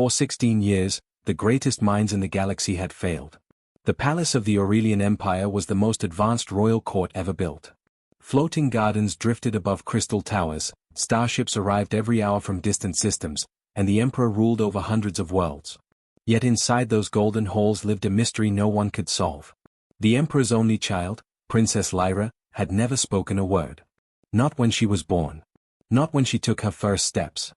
For 16 years, the greatest minds in the galaxy had failed. The palace of the Aurelian Empire was the most advanced royal court ever built. Floating gardens drifted above crystal towers, starships arrived every hour from distant systems, and the emperor ruled over hundreds of worlds. Yet inside those golden halls lived a mystery no one could solve. The emperor's only child, Princess Lyra, had never spoken a word. Not when she was born. Not when she took her first steps.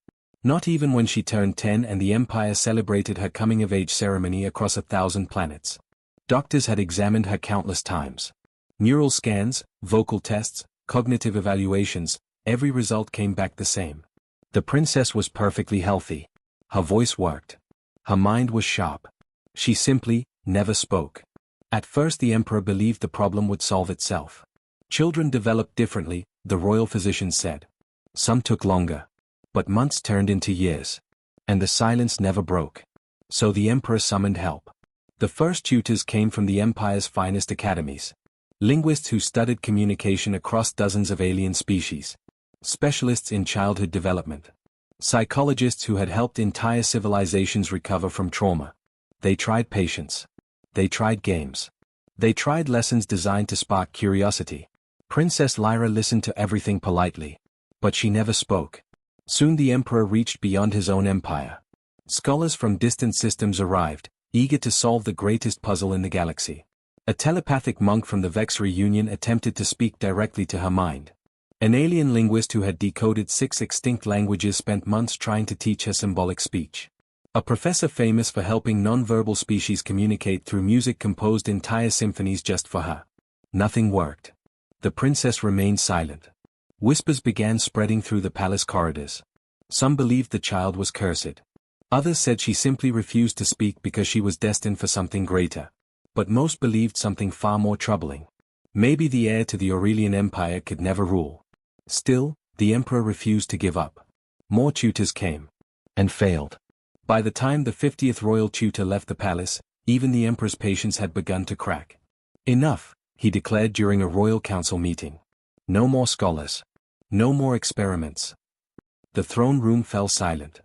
Not even when she turned 10 and the empire celebrated her coming-of-age ceremony across 1,000 planets. Doctors had examined her countless times. Neural scans, vocal tests, cognitive evaluations, every result came back the same. The princess was perfectly healthy. Her voice worked. Her mind was sharp. She simply never spoke. At first the emperor believed the problem would solve itself. Children developed differently, the royal physicians said. Some took longer. But months turned into years. And the silence never broke. So the emperor summoned help. The first tutors came from the empire's finest academies. Linguists who studied communication across dozens of alien species. Specialists in childhood development. Psychologists who had helped entire civilizations recover from trauma. They tried patience. They tried games. They tried lessons designed to spark curiosity. Princess Lyra listened to everything politely. But she never spoke. Soon the emperor reached beyond his own empire. Scholars from distant systems arrived, eager to solve the greatest puzzle in the galaxy. A telepathic monk from the Vexary Union attempted to speak directly to her mind. An alien linguist who had decoded 6 extinct languages spent months trying to teach her symbolic speech. A professor famous for helping non-verbal species communicate through music composed entire symphonies just for her. Nothing worked. The princess remained silent. Whispers began spreading through the palace corridors. Some believed the child was cursed. Others said she simply refused to speak because she was destined for something greater. But most believed something far more troubling. Maybe the heir to the Aurelian Empire could never rule. Still, the emperor refused to give up. More tutors came. And failed. By the time the 50th royal tutor left the palace, even the emperor's patience had begun to crack. Enough, he declared during a royal council meeting. No more scholars. No more experiments. The throne room fell silent.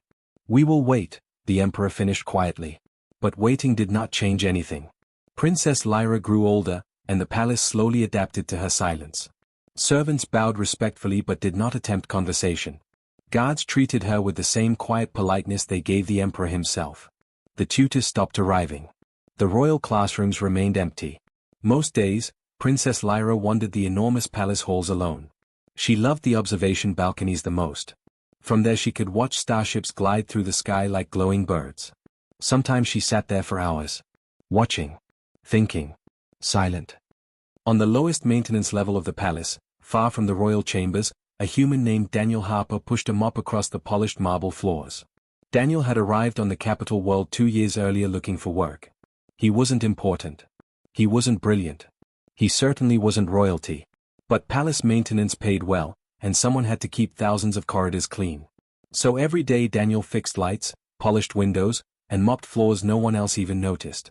We will wait, the emperor finished quietly. But waiting did not change anything. Princess Lyra grew older, and the palace slowly adapted to her silence. Servants bowed respectfully but did not attempt conversation. Guards treated her with the same quiet politeness they gave the emperor himself. The tutors stopped arriving. The royal classrooms remained empty. Most days, Princess Lyra wandered the enormous palace halls alone. She loved the observation balconies the most. From there she could watch starships glide through the sky like glowing birds. Sometimes she sat there for hours. Watching. Thinking. Silent. On the lowest maintenance level of the palace, far from the royal chambers, a human named Daniel Harper pushed a mop across the polished marble floors. Daniel had arrived on the capital world 2 years earlier looking for work. He wasn't important. He wasn't brilliant. He certainly wasn't royalty. But palace maintenance paid well, and someone had to keep thousands of corridors clean. So every day Daniel fixed lights, polished windows, and mopped floors no one else even noticed.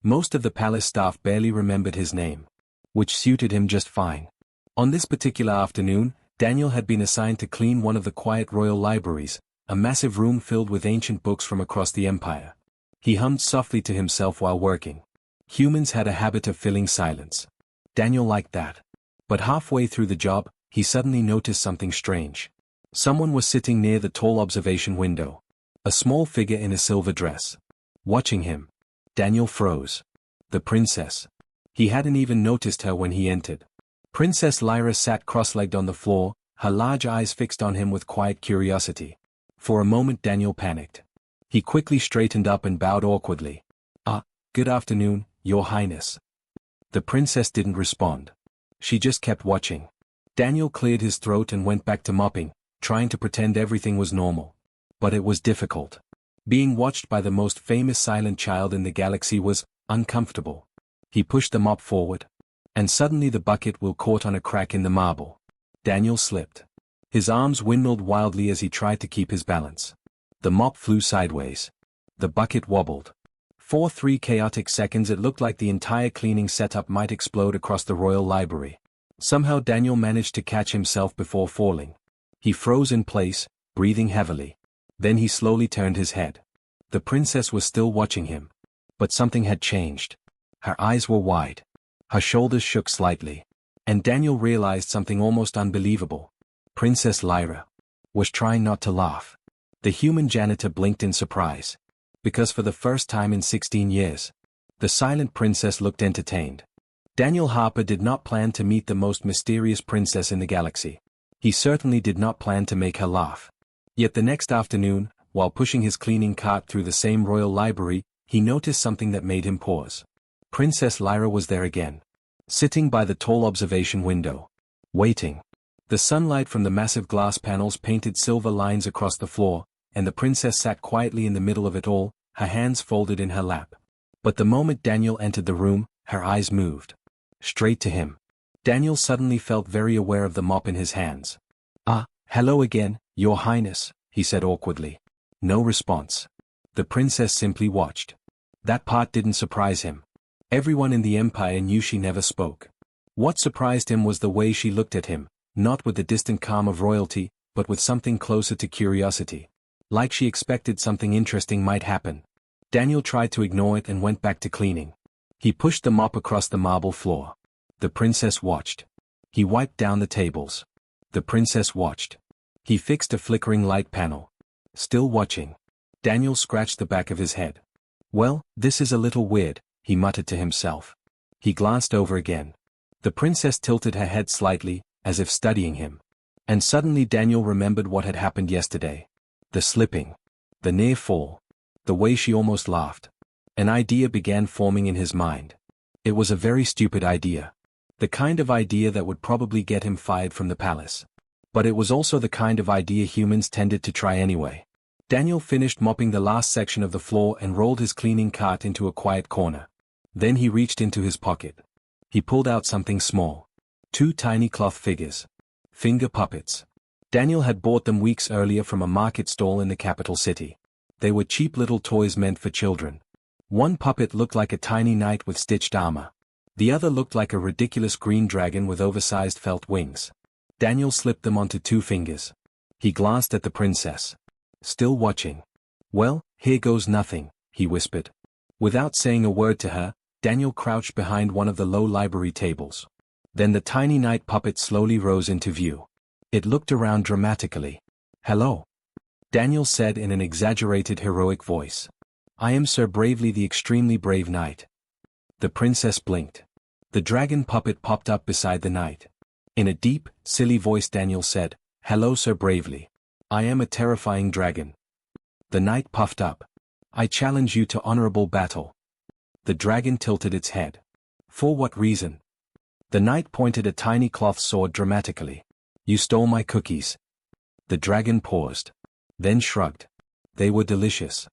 Most of the palace staff barely remembered his name. Which suited him just fine. On this particular afternoon, Daniel had been assigned to clean one of the quiet royal libraries, a massive room filled with ancient books from across the empire. He hummed softly to himself while working. Humans had a habit of filling silence. Daniel liked that. But halfway through the job, he suddenly noticed something strange. Someone was sitting near the tall observation window. A small figure in a silver dress. Watching him. Daniel froze. The princess. He hadn't even noticed her when he entered. Princess Lyra sat cross-legged on the floor, her large eyes fixed on him with quiet curiosity. For a moment Daniel panicked. He quickly straightened up and bowed awkwardly. Good afternoon, Your Highness. The princess didn't respond. She just kept watching. Daniel cleared his throat and went back to mopping, trying to pretend everything was normal. But it was difficult. Being watched by the most famous silent child in the galaxy was uncomfortable. He pushed the mop forward. And suddenly the bucket wheel caught on a crack in the marble. Daniel slipped. His arms windmilled wildly as he tried to keep his balance. The mop flew sideways. The bucket wobbled. For 3 chaotic seconds it looked like the entire cleaning setup might explode across the royal library. Somehow Daniel managed to catch himself before falling. He froze in place, breathing heavily. Then he slowly turned his head. The princess was still watching him. But something had changed. Her eyes were wide. Her shoulders shook slightly. And Daniel realized something almost unbelievable. Princess Lyra was trying not to laugh. The human janitor blinked in surprise. Because for the first time in 16 years, the silent princess looked entertained. Daniel Harper did not plan to meet the most mysterious princess in the galaxy. He certainly did not plan to make her laugh. Yet the next afternoon, while pushing his cleaning cart through the same royal library, he noticed something that made him pause. Princess Lyra was there again. Sitting by the tall observation window. Waiting. The sunlight from the massive glass panels painted silver lines across the floor, and the princess sat quietly in the middle of it all, her hands folded in her lap. But the moment Daniel entered the room, her eyes moved. Straight to him. Daniel suddenly felt very aware of the mop in his hands. "Ah, hello again, Your Highness," he said awkwardly. No response. The princess simply watched. That part didn't surprise him. Everyone in the Empire knew she never spoke. What surprised him was the way she looked at him, not with the distant calm of royalty, but with something closer to curiosity. Like she expected something interesting might happen. Daniel tried to ignore it and went back to cleaning. He pushed the mop across the marble floor. The princess watched. He wiped down the tables. The princess watched. He fixed a flickering light panel. Still watching. Daniel scratched the back of his head. "Well, this is a little weird," he muttered to himself. He glanced over again. The princess tilted her head slightly, as if studying him. And suddenly Daniel remembered what had happened yesterday. The slipping. The near fall. The way she almost laughed. An idea began forming in his mind. It was a very stupid idea. The kind of idea that would probably get him fired from the palace. But it was also the kind of idea humans tended to try anyway. Daniel finished mopping the last section of the floor and rolled his cleaning cart into a quiet corner. Then he reached into his pocket. He pulled out something small. 2 tiny cloth figures. Finger puppets. Daniel had bought them weeks earlier from a market stall in the capital city. They were cheap little toys meant for children. One puppet looked like a tiny knight with stitched armor. The other looked like a ridiculous green dragon with oversized felt wings. Daniel slipped them onto 2 fingers. He glanced at the princess. Still watching. "Well, here goes nothing," he whispered. Without saying a word to her, Daniel crouched behind one of the low library tables. Then the tiny knight puppet slowly rose into view. It looked around dramatically. "Hello," Daniel said in an exaggerated heroic voice. "I am Sir Bravely the extremely brave knight." The princess blinked. The dragon puppet popped up beside the knight. In a deep, silly voice Daniel said, "Hello Sir Bravely. I am a terrifying dragon." The knight puffed up. "I challenge you to honorable battle." The dragon tilted its head. "For what reason?" The knight pointed a tiny cloth sword dramatically. "You stole my cookies." The dragon paused. Then shrugged. They were delicious.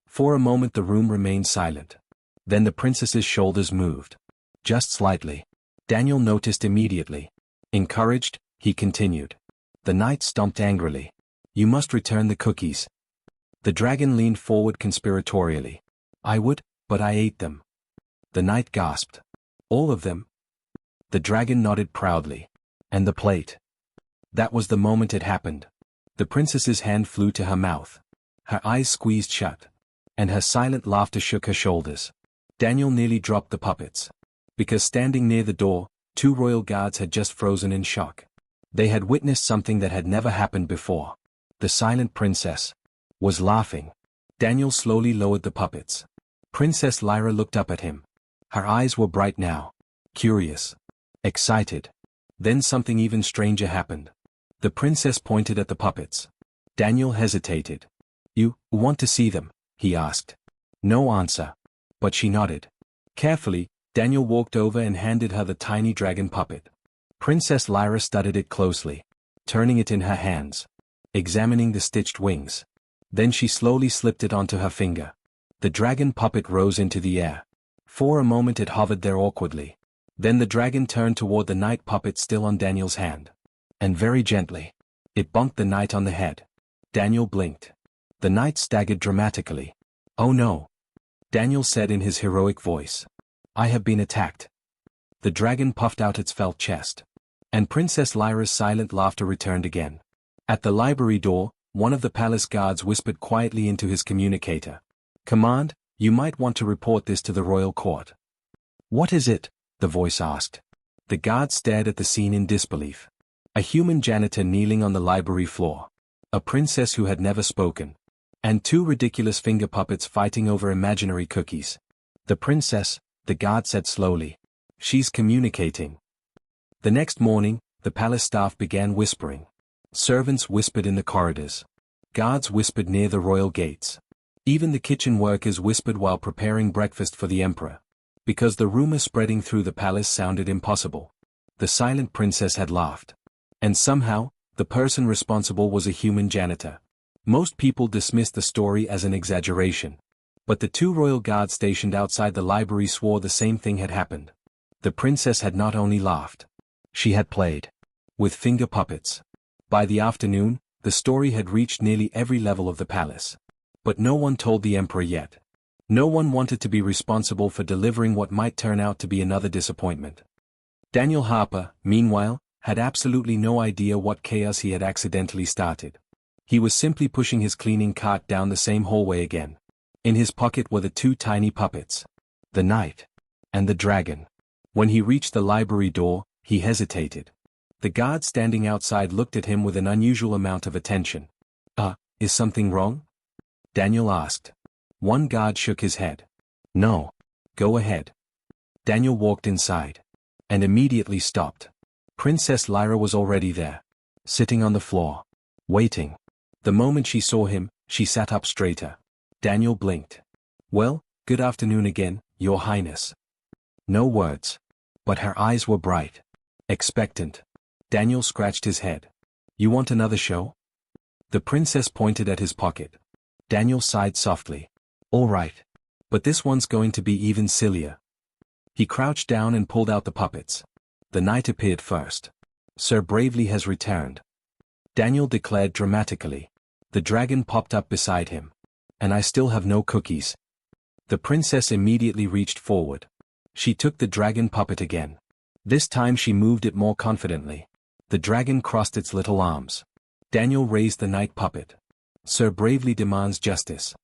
For a moment the room remained silent. Then the princess's shoulders moved. Just slightly. Daniel noticed immediately. Encouraged, he continued. The knight stomped angrily. "You must return the cookies." The dragon leaned forward conspiratorially. "I would, but I ate them." The knight gasped. "All of them?" The dragon nodded proudly. "And the plate." That was the moment it happened. The princess's hand flew to her mouth. Her eyes squeezed shut. And her silent laughter shook her shoulders. Daniel nearly dropped the puppets. Because standing near the door, 2 royal guards had just frozen in shock. They had witnessed something that had never happened before. The silent princess was laughing. Daniel slowly lowered the puppets. Princess Lyra looked up at him. Her eyes were bright now. Curious. Excited. Then something even stranger happened. The princess pointed at the puppets. Daniel hesitated. "You want to see them?" he asked. No answer. But she nodded. Carefully, Daniel walked over and handed her the tiny dragon puppet. Princess Lyra studied it closely, turning it in her hands, examining the stitched wings. Then she slowly slipped it onto her finger. The dragon puppet rose into the air. For a moment it hovered there awkwardly. Then the dragon turned toward the knight puppet still on Daniel's hand. And very gently, it bumped the knight on the head. Daniel blinked. The knight staggered dramatically. "Oh no," Daniel said in his heroic voice. "I have been attacked." The dragon puffed out its felt chest. And Princess Lyra's silent laughter returned again. At the library door, one of the palace guards whispered quietly into his communicator. Command, you might want to report this to the royal court. What is it? The voice asked. The guard stared at the scene in disbelief. A human janitor kneeling on the library floor. A princess who had never spoken. And two ridiculous finger puppets fighting over imaginary cookies. The princess, the guard said slowly. She's communicating. The next morning, the palace staff began whispering. Servants whispered in the corridors. Guards whispered near the royal gates. Even the kitchen workers whispered while preparing breakfast for the emperor. Because the rumor spreading through the palace sounded impossible. The silent princess had laughed. And somehow, the person responsible was a human janitor. Most people dismissed the story as an exaggeration. But the two royal guards stationed outside the library swore the same thing had happened. The princess had not only laughed. She had played. With finger puppets. By the afternoon, the story had reached nearly every level of the palace. But no one told the emperor yet. No one wanted to be responsible for delivering what might turn out to be another disappointment. Daniel Harper, meanwhile, had absolutely no idea what chaos he had accidentally started. He was simply pushing his cleaning cart down the same hallway again. In his pocket were the two tiny puppets. The knight. And the dragon. When he reached the library door, he hesitated. The guard standing outside looked at him with an unusual amount of attention. Is something wrong? Daniel asked. One guard shook his head. No. Go ahead. Daniel walked inside. And immediately stopped. Princess Lyra was already there. Sitting on the floor. Waiting. The moment she saw him, she sat up straighter. Daniel blinked. Well, good afternoon again, Your Highness. No words. But her eyes were bright. Expectant. Daniel scratched his head. You want another show? The princess pointed at his pocket. Daniel sighed softly. All right. But this one's going to be even sillier. He crouched down and pulled out the puppets. The knight appeared first. Sir Bravely has returned. Daniel declared dramatically. The dragon popped up beside him. And I still have no cookies. The princess immediately reached forward. She took the dragon puppet again. This time she moved it more confidently. The dragon crossed its little arms. Daniel raised the knight puppet. Sir Bravely demands justice.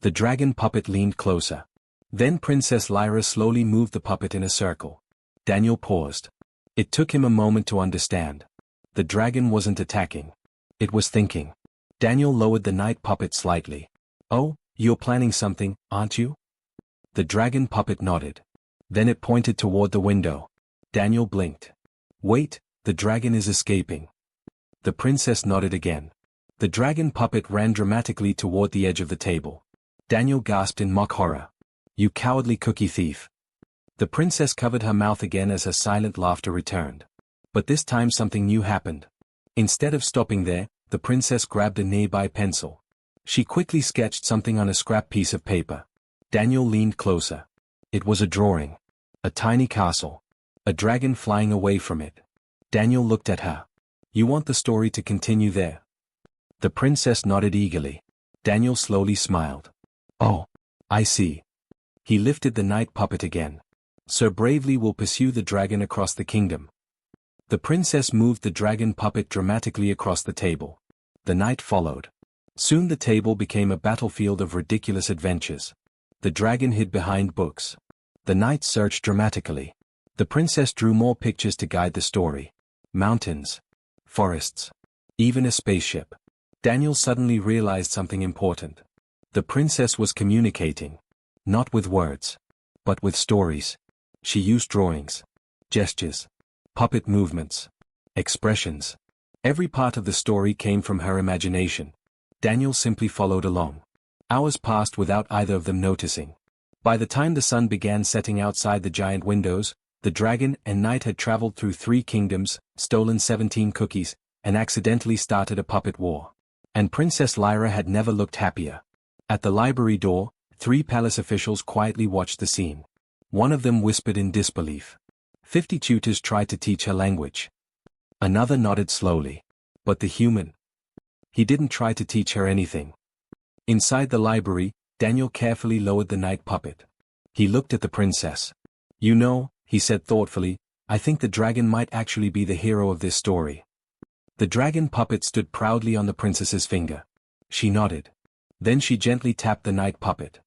The dragon puppet leaned closer. Then Princess Lyra slowly moved the puppet in a circle. Daniel paused. It took him a moment to understand. The dragon wasn't attacking. It was thinking. Daniel lowered the knight puppet slightly. Oh, you're planning something, aren't you? The dragon puppet nodded. Then it pointed toward the window. Daniel blinked. Wait, the dragon is escaping. The princess nodded again. The dragon puppet ran dramatically toward the edge of the table. Daniel gasped in mock horror. You cowardly cookie thief. The princess covered her mouth again as her silent laughter returned. But this time something new happened. Instead of stopping there, the princess grabbed a nearby pencil. She quickly sketched something on a scrap piece of paper. Daniel leaned closer. It was a drawing. A tiny castle. A dragon flying away from it. Daniel looked at her. You want the story to continue there? The princess nodded eagerly. Daniel slowly smiled. Oh, I see. He lifted the knight puppet again. Sir Bravely will pursue the dragon across the kingdom. The princess moved the dragon puppet dramatically across the table. The knight followed. Soon the table became a battlefield of ridiculous adventures. The dragon hid behind books. The knight searched dramatically. The princess drew more pictures to guide the story. Mountains. Forests. Even a spaceship. Daniel suddenly realized something important. The princess was communicating. Not with words. But with stories. She used drawings. Gestures. Puppet movements. Expressions. Every part of the story came from her imagination. Daniel simply followed along. Hours passed without either of them noticing. By the time the sun began setting outside the giant windows, the dragon and knight had traveled through 3 kingdoms, stolen 17 cookies, and accidentally started a puppet war. And Princess Lyra had never looked happier. At the library door, 3 palace officials quietly watched the scene. One of them whispered in disbelief. 50 tutors tried to teach her language. Another nodded slowly. But the human? He didn't try to teach her anything. Inside the library, Daniel carefully lowered the knight puppet. He looked at the princess. You know, he said thoughtfully, I think the dragon might actually be the hero of this story. The dragon puppet stood proudly on the princess's finger. She nodded. Then she gently tapped the knight puppet.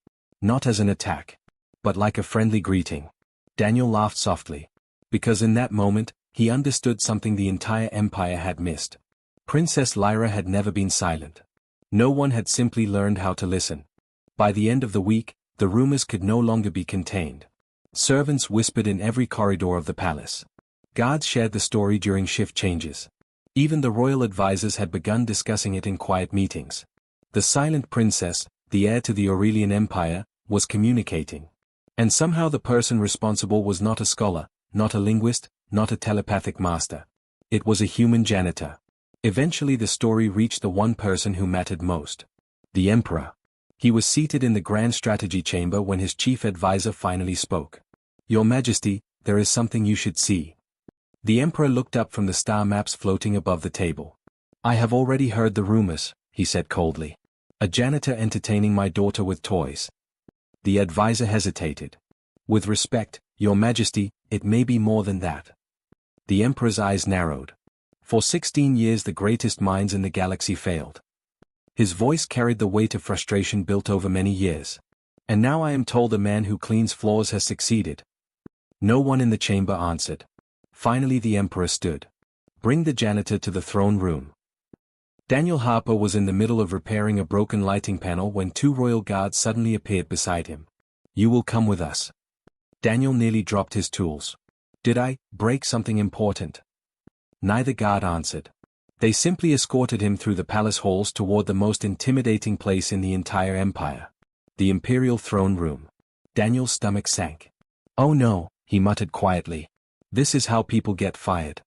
Not as an attack, but like a friendly greeting. Daniel laughed softly. Because in that moment, he understood something the entire empire had missed. Princess Lyra had never been silent. No one had simply learned how to listen. By the end of the week, the rumors could no longer be contained. Servants whispered in every corridor of the palace. Guards shared the story during shift changes. Even the royal advisors had begun discussing it in quiet meetings. The silent princess, the heir to the Aurelian Empire, was communicating. And somehow the person responsible was not a scholar, not a linguist, not a telepathic master. It was a human janitor. Eventually the story reached the one person who mattered most. The emperor. He was seated in the grand strategy chamber when his chief advisor finally spoke. Your Majesty, there is something you should see. The emperor looked up from the star maps floating above the table. I have already heard the rumors, he said coldly. A janitor entertaining my daughter with toys. The advisor hesitated. With respect, Your Majesty, it may be more than that. The emperor's eyes narrowed. For 16 years the greatest minds in the galaxy failed. His voice carried the weight of frustration built over many years. And now I am told a man who cleans floors has succeeded. No one in the chamber answered. Finally the emperor stood. Bring the janitor to the throne room. Daniel Harper was in the middle of repairing a broken lighting panel when two royal guards suddenly appeared beside him. You will come with us. Daniel nearly dropped his tools. Did I break something important? Neither guard answered. They simply escorted him through the palace halls toward the most intimidating place in the entire empire. The imperial throne room. Daniel's stomach sank. Oh no, he muttered quietly. This is how people get fired.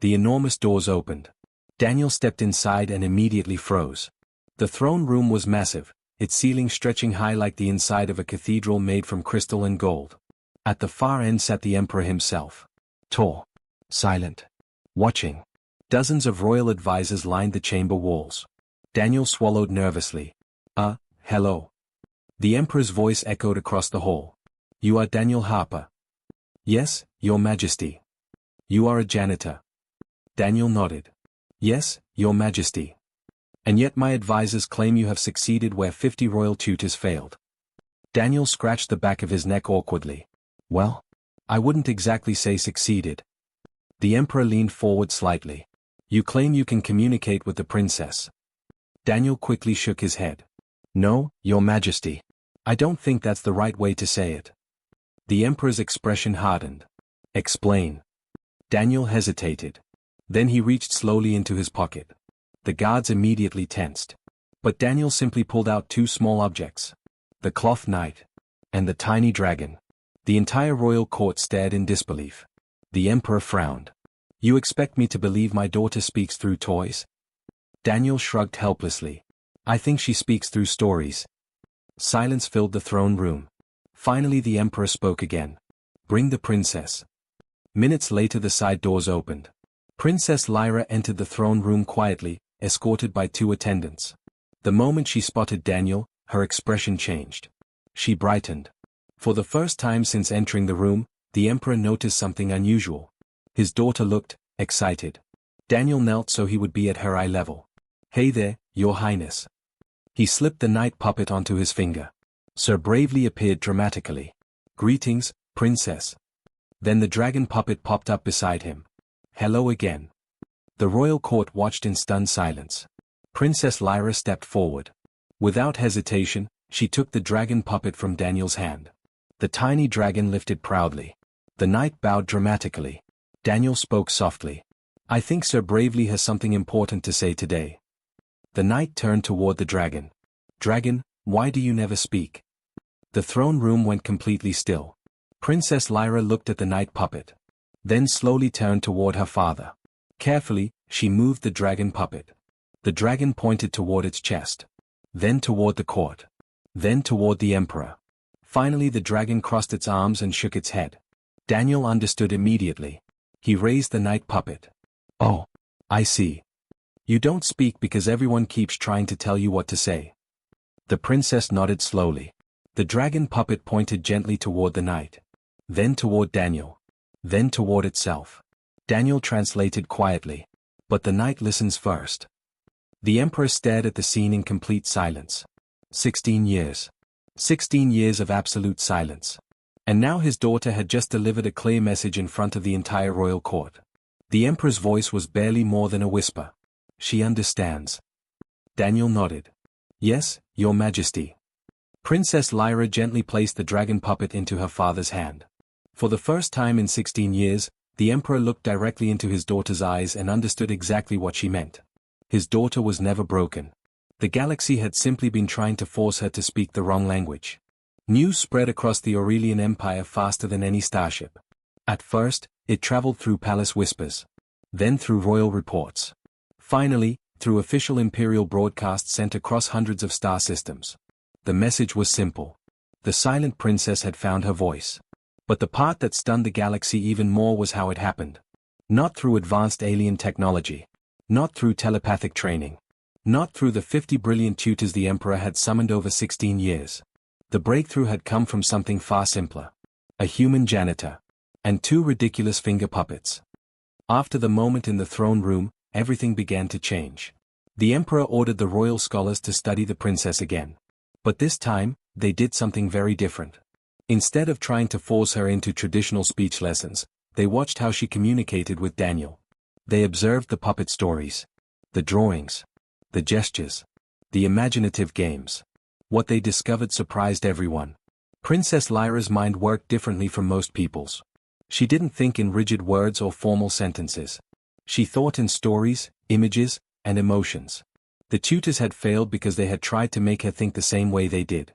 The enormous doors opened. Daniel stepped inside and immediately froze. The throne room was massive, its ceiling stretching high like the inside of a cathedral made from crystal and gold. At the far end sat the emperor himself. Tall. Silent. Watching. Dozens of royal advisors lined the chamber walls. Daniel swallowed nervously. Hello. The emperor's voice echoed across the hall. You are Daniel Harper. Yes, Your Majesty. You are a janitor. Daniel nodded. Yes, Your Majesty. And yet my advisors claim you have succeeded where 50 royal tutors failed. Daniel scratched the back of his neck awkwardly. Well, I wouldn't exactly say succeeded. The emperor leaned forward slightly. You claim you can communicate with the princess. Daniel quickly shook his head. No, Your Majesty. I don't think that's the right way to say it. The emperor's expression hardened. Explain. Daniel hesitated. Then he reached slowly into his pocket. The guards immediately tensed. But Daniel simply pulled out two small objects. The cloth knight. And the tiny dragon. The entire royal court stared in disbelief. The emperor frowned. You expect me to believe my daughter speaks through toys? Daniel shrugged helplessly. I think she speaks through stories. Silence filled the throne room. Finally the emperor spoke again. Bring the princess. Minutes later the side doors opened. Princess Lyra entered the throne room quietly, escorted by two attendants. The moment she spotted Daniel, her expression changed. She brightened. For the first time since entering the room, the emperor noticed something unusual. His daughter looked excited. Daniel knelt so he would be at her eye level. Hey there, Your Highness. He slipped the knight puppet onto his finger. Sir Bravely appeared dramatically. Greetings, princess. Then the dragon puppet popped up beside him. Hello again. The royal court watched in stunned silence. Princess Lyra stepped forward. Without hesitation, she took the dragon puppet from Daniel's hand. The tiny dragon lifted proudly. The knight bowed dramatically. Daniel spoke softly. I think Sir Bravely has something important to say today. The knight turned toward the dragon. Dragon, why do you never speak? The throne room went completely still. Princess Lyra looked at the knight puppet. Then slowly turned toward her father. Carefully, she moved the dragon puppet. The dragon pointed toward its chest. Then toward the court. Then toward the emperor. Finally the dragon crossed its arms and shook its head. Daniel understood immediately. He raised the knight puppet. Oh, I see. You don't speak because everyone keeps trying to tell you what to say. The princess nodded slowly. The dragon puppet pointed gently toward the knight. Then toward Daniel. Then toward itself. Daniel translated quietly. But the knight listens first. The emperor stared at the scene in complete silence. 16 years. 16 years of absolute silence. And now his daughter had just delivered a clear message in front of the entire royal court. The emperor's voice was barely more than a whisper. She understands. Daniel nodded. Yes, your majesty. Princess Lyra gently placed the dragon puppet into her father's hand. For the first time in 16 years, the emperor looked directly into his daughter's eyes and understood exactly what she meant. His daughter was never broken. The galaxy had simply been trying to force her to speak the wrong language. News spread across the Aurelian Empire faster than any starship. At first, it traveled through palace whispers. Then through royal reports. Finally, through official imperial broadcasts sent across hundreds of star systems. The message was simple. The silent princess had found her voice. But the part that stunned the galaxy even more was how it happened. Not through advanced alien technology. Not through telepathic training. Not through the 50 brilliant tutors the emperor had summoned over 16 years. The breakthrough had come from something far simpler. A human janitor. And 2 ridiculous finger puppets. After the moment in the throne room, everything began to change. The emperor ordered the royal scholars to study the princess again. But this time, they did something very different. Instead of trying to force her into traditional speech lessons, they watched how she communicated with Daniel. They observed the puppet stories. The drawings. The gestures. The imaginative games. What they discovered surprised everyone. Princess Lyra's mind worked differently from most people's. She didn't think in rigid words or formal sentences. She thought in stories, images, and emotions. The tutors had failed because they had tried to make her think the same way they did.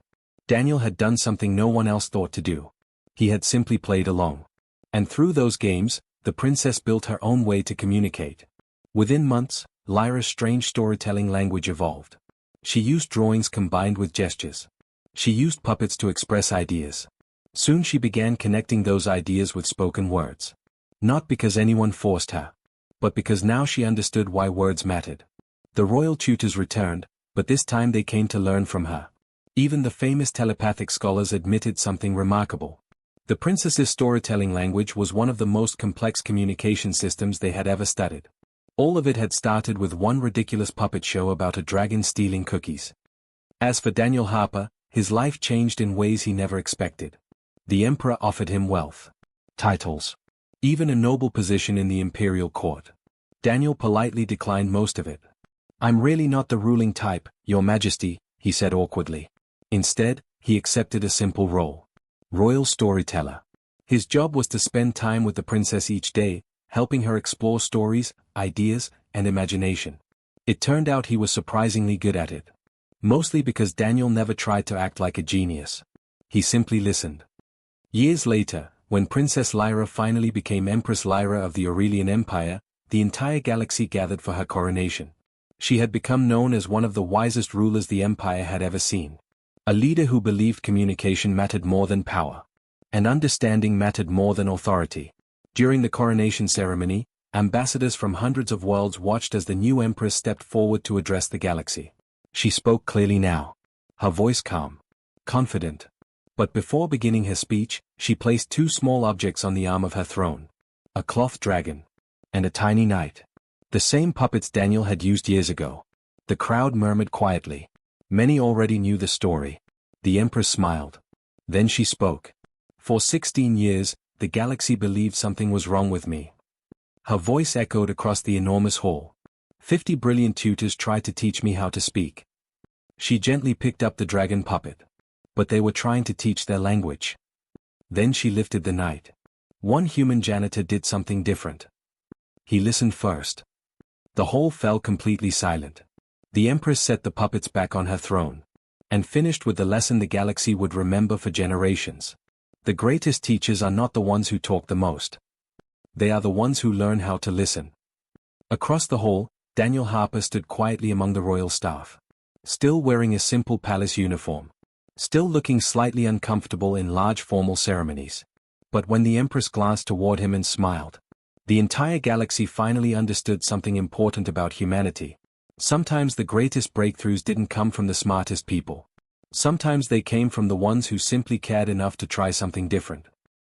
Daniel had done something no one else thought to do. He had simply played along. And through those games, the princess built her own way to communicate. Within months, Lyra's strange storytelling language evolved. She used drawings combined with gestures. She used puppets to express ideas. Soon she began connecting those ideas with spoken words. Not because anyone forced her. But because now she understood why words mattered. The royal tutors returned, but this time they came to learn from her. Even the famous telepathic scholars admitted something remarkable. The princess's storytelling language was one of the most complex communication systems they had ever studied. All of it had started with one ridiculous puppet show about a dragon stealing cookies. As for Daniel Harper, his life changed in ways he never expected. The emperor offered him wealth, titles, even a noble position in the imperial court. Daniel politely declined most of it. "I'm really not the ruling type, your majesty," he said awkwardly. Instead, he accepted a simple role. Royal storyteller. His job was to spend time with the princess each day, helping her explore stories, ideas, and imagination. It turned out he was surprisingly good at it. Mostly because Daniel never tried to act like a genius. He simply listened. Years later, when Princess Lyra finally became Empress Lyra of the Aurelian Empire, the entire galaxy gathered for her coronation. She had become known as one of the wisest rulers the empire had ever seen. A leader who believed communication mattered more than power. And understanding mattered more than authority. During the coronation ceremony, ambassadors from hundreds of worlds watched as the new empress stepped forward to address the galaxy. She spoke clearly now. Her voice calm. Confident. But before beginning her speech, she placed 2 small objects on the arm of her throne. A cloth dragon. And a tiny knight. The same puppets Daniel had used years ago. The crowd murmured quietly. Many already knew the story. The empress smiled. Then she spoke. "For 16 years, the galaxy believed something was wrong with me." Her voice echoed across the enormous hall. 50 brilliant tutors tried to teach me how to speak. She gently picked up the dragon puppet. But they were trying to teach their language. Then she lifted the knight. One human janitor did something different. He listened first. The hall fell completely silent. The empress set the puppets back on her throne. And finished with the lesson the galaxy would remember for generations. The greatest teachers are not the ones who talk the most. They are the ones who learn how to listen. Across the hall, Daniel Harper stood quietly among the royal staff. Still wearing a simple palace uniform. Still looking slightly uncomfortable in large formal ceremonies. But when the empress glanced toward him and smiled, the entire galaxy finally understood something important about humanity. Sometimes the greatest breakthroughs didn't come from the smartest people. Sometimes they came from the ones who simply cared enough to try something different.